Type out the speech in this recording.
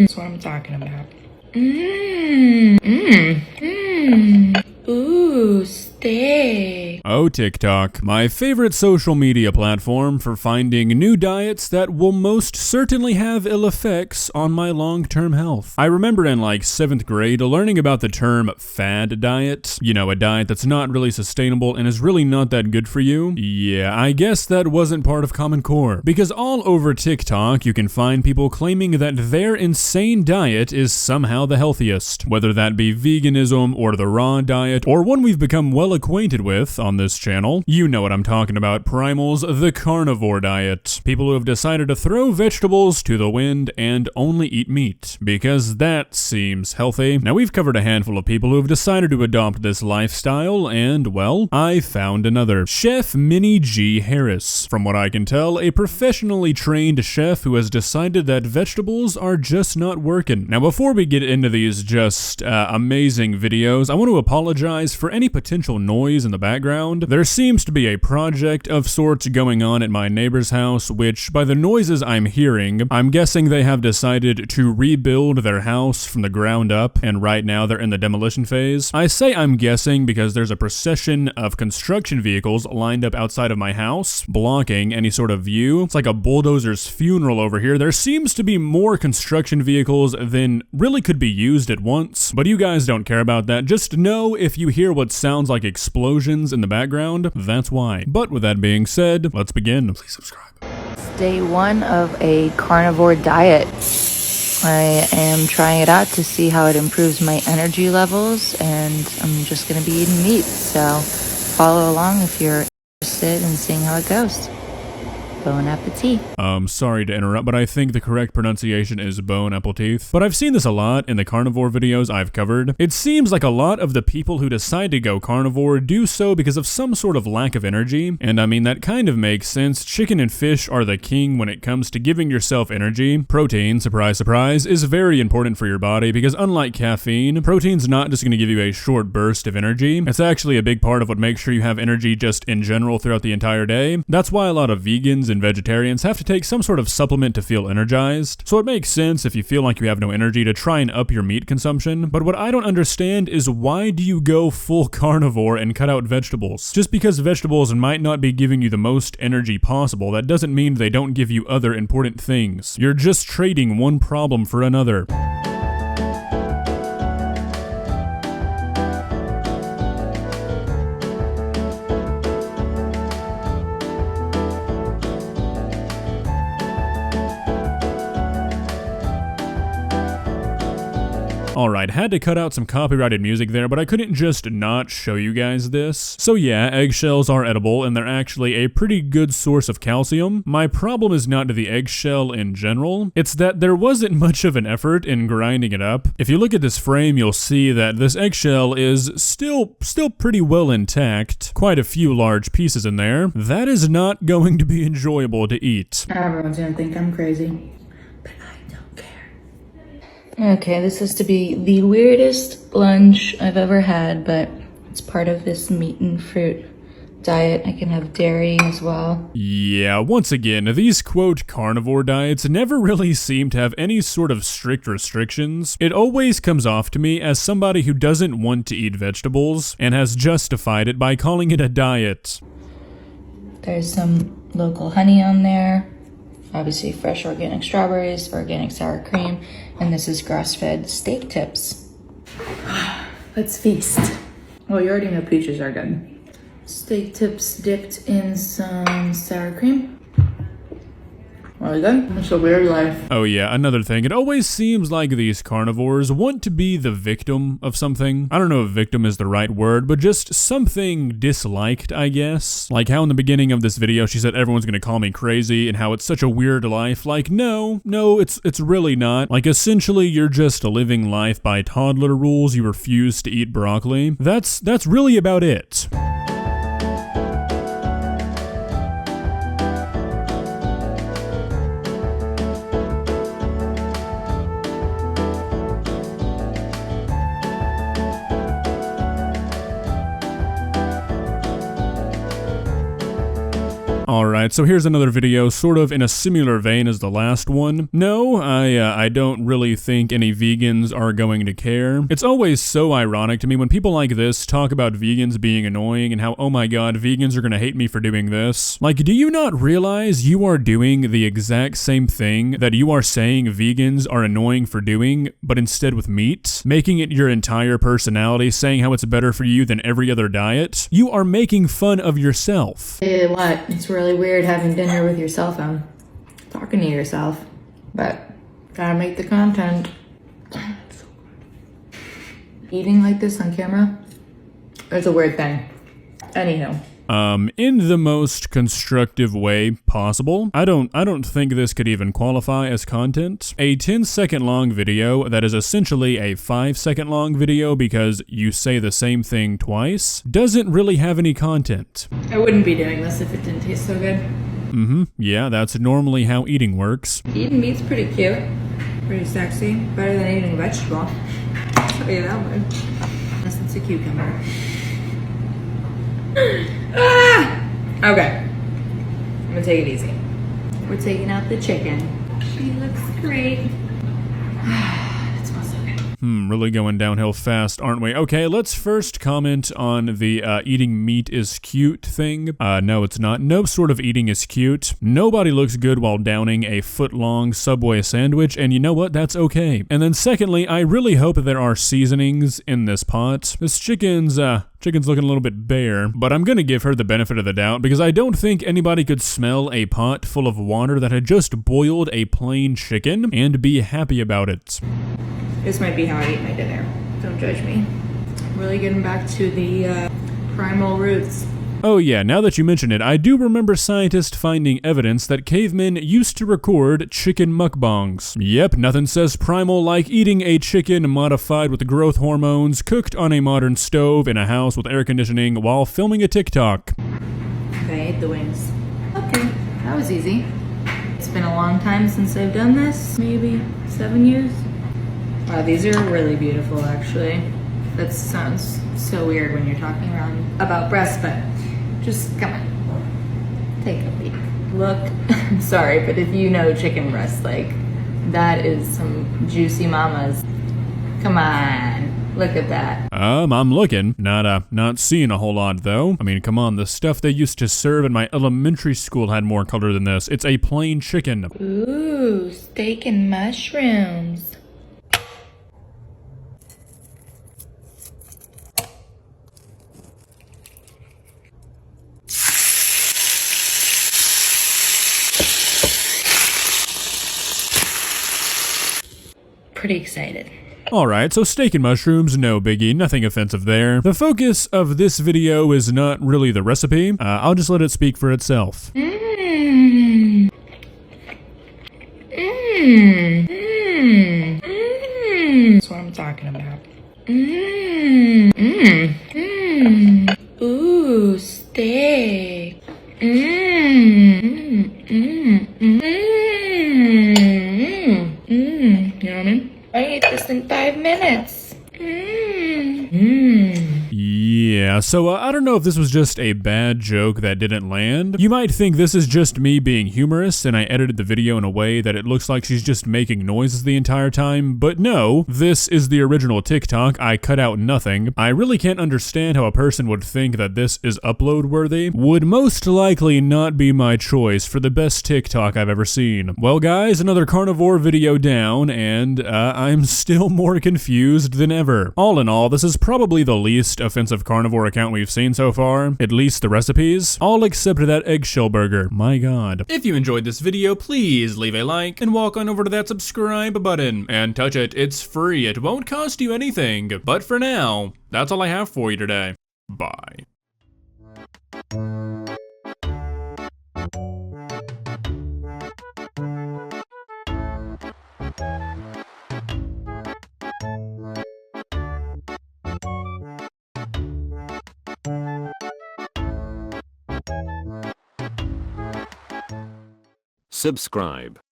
That's what I'm talking about. Ooh, steak. Oh, TikTok, my favorite social media platform for finding new diets that will most certainly have ill effects on my long-term health. I remember in like 7th grade learning about the term fad diet. You know, a diet that's not really sustainable and is really not that good for you. Yeah, I guess that wasn't part of Common Core. Because all over TikTok, you can find people claiming that their insane diet is somehow the healthiest. Whether that be veganism or the raw diet, or one we've become well acquainted with on this channel. You know what I'm talking about, primals, the carnivore diet. People who have decided to throw vegetables to the wind and only eat meat, because that seems healthy. Now, we've covered a handful of people who have decided to adopt this lifestyle, and, well, I found another. Chef Minnie G. Harris. From what I can tell, a professionally trained chef who has decided that vegetables are just not working. Now, before we get into these just amazing videos, I want to apologize for any potential noise in the background. There seems to be a project of sorts going on at my neighbor's house, which, by the noises I'm hearing, I'm guessing they have decided to rebuild their house from the ground up, and right now they're in the demolition phase. I say I'm guessing because there's a procession of construction vehicles lined up outside of my house, blocking any sort of view. It's like a bulldozer's funeral over here. There seems to be more construction vehicles than really could be used at once, but you guys don't care about that. Just know if you hear what sounds like explosions in the background, that's why. But with that being said, let's begin. Please subscribe. It's day 1 of a carnivore diet. I am trying it out to see how it improves my energy levels, and I'm just going to be eating meat. So follow along if you're interested in seeing how it goes. Bon appetit. Sorry to interrupt, but I think the correct pronunciation is bon appetit. But I've seen this a lot in the carnivore videos I've covered. It seems like a lot of the people who decide to go carnivore do so because of some sort of lack of energy. And I mean, that kind of makes sense. Chicken and fish are the king when it comes to giving yourself energy. Protein, surprise, surprise, is very important for your body because unlike caffeine, protein's not just going to give you a short burst of energy. It's actually a big part of what makes sure you have energy just in general throughout the entire day. That's why a lot of vegans and vegetarians have to take some sort of supplement to feel energized. So it makes sense if you feel like you have no energy to try and up your meat consumption. But what I don't understand is why do you go full carnivore and cut out vegetables? Just because vegetables might not be giving you the most energy possible, that doesn't mean they don't give you other important things. You're just trading one problem for another. Alright, had to cut out some copyrighted music there, but I couldn't just not show you guys this. So yeah, eggshells are edible, and they're actually a pretty good source of calcium. My problem is not to the eggshell in general, it's that there wasn't much of an effort in grinding it up. If you look at this frame, you'll see that this eggshell is still pretty well intact. Quite a few large pieces in there. That is not going to be enjoyable to eat. Everyone's gonna think I'm crazy. Okay, this has to be the weirdest lunch I've ever had, but it's part of this meat and fruit diet. I can have dairy as well. Yeah, once again, these quote carnivore diets never really seem to have any sort of strict restrictions. It always comes off to me as somebody who doesn't want to eat vegetables and has justified it by calling it a diet. There's some local honey on there. Obviously fresh organic strawberries, organic sour cream, and this is grass-fed steak tips. Let's feast. Well, you already know peaches are good. Steak tips dipped in some sour cream. Really good. It's a weird life. Oh yeah, another thing. It always seems like these carnivores want to be the victim of something. I don't know if victim is the right word, but just something disliked, I guess. Like how in the beginning of this video, she said everyone's gonna call me crazy and how it's such a weird life. Like, no, it's really not. Like, essentially, you're just living life by toddler rules. You refuse to eat broccoli. That's really about it. Alright, Alright, so here's another video sort of in a similar vein as the last one. No, I don't really think any vegans are going to care. It's always so ironic to me when people like this talk about vegans being annoying and how, oh my god, vegans are gonna hate me for doing this. Like, do you not realize you are doing the exact same thing that you are saying vegans are annoying for doing, but instead with meat? Making it your entire personality, saying how it's better for you than every other diet? You are making fun of yourself. Hey, what? It's really weird having dinner with your cell phone. Talking to yourself. But gotta make the content. Eating like this on camera is a weird thing. Anywho. In the most constructive way possible. I don't think this could even qualify as content. A 10-second long video that is essentially a 5-second long video because you say the same thing twice doesn't really have any content. I wouldn't be doing this if it didn't taste so good. Yeah, that's normally how eating works. Eating meat's pretty cute. Pretty sexy. Better than eating a vegetable. I'll tell you that one. Unless it's a cucumber. Okay. I'm gonna take it easy. We're taking out the chicken. She looks great. It smells so good. Really going downhill fast, aren't we? Okay, let's first comment on the eating meat is cute thing. No, it's not. No sort of eating is cute. Nobody looks good while downing a foot-long Subway sandwich, and you know what? That's okay. And then secondly, I really hope that there are seasonings in this pot. This chicken's looking a little bit bare, but I'm gonna give her the benefit of the doubt because I don't think anybody could smell a pot full of water that had just boiled a plain chicken and be happy about it. This might be how I eat my dinner. Don't judge me. Really getting back to the primal roots. Oh yeah, now that you mention it, I do remember scientists finding evidence that cavemen used to record chicken mukbangs. Yep, nothing says primal like eating a chicken modified with growth hormones, cooked on a modern stove in a house with air conditioning while filming a TikTok. Okay, I ate the wings. Okay, that was easy. It's been a long time since I've done this, maybe 7 years. Wow, these are really beautiful actually. That sounds so weird when you're talking around about breasts, but just come on, take a peek. Look, I'm sorry, but if you know chicken breast, like, that is some juicy mamas. Come on, look at that. I'm looking. Not seeing a whole lot though. I mean, come on, the stuff they used to serve in my elementary school had more color than this. It's a plain chicken. Ooh, steak and mushrooms. Pretty excited. Alright, so steak and mushrooms, no biggie, nothing offensive there. The focus of this video is not really the recipe. I'll just let it speak for itself. That's what I'm talking about. Ooh, steak. You know what I mean? I ate this in 5 minutes. Yeah, so I don't know if this was just a bad joke that didn't land. You might think this is just me being humorous and I edited the video in a way that it looks like she's just making noises the entire time, but no, this is the original TikTok. I cut out nothing. I really can't understand how a person would think that this is upload worthy. Would most likely not be my choice for the best TikTok I've ever seen. Well guys, another carnivore video down, and I'm still more confused than ever. All in all, this is probably the least offensive carnivore account we've seen so far, at least the recipes, all except that eggshell burger. My god. If you enjoyed this video, please leave a like and walk on over to that subscribe button and touch it. It's free. It won't cost you anything. But for now, that's all I have for you today. Bye. Subscribe.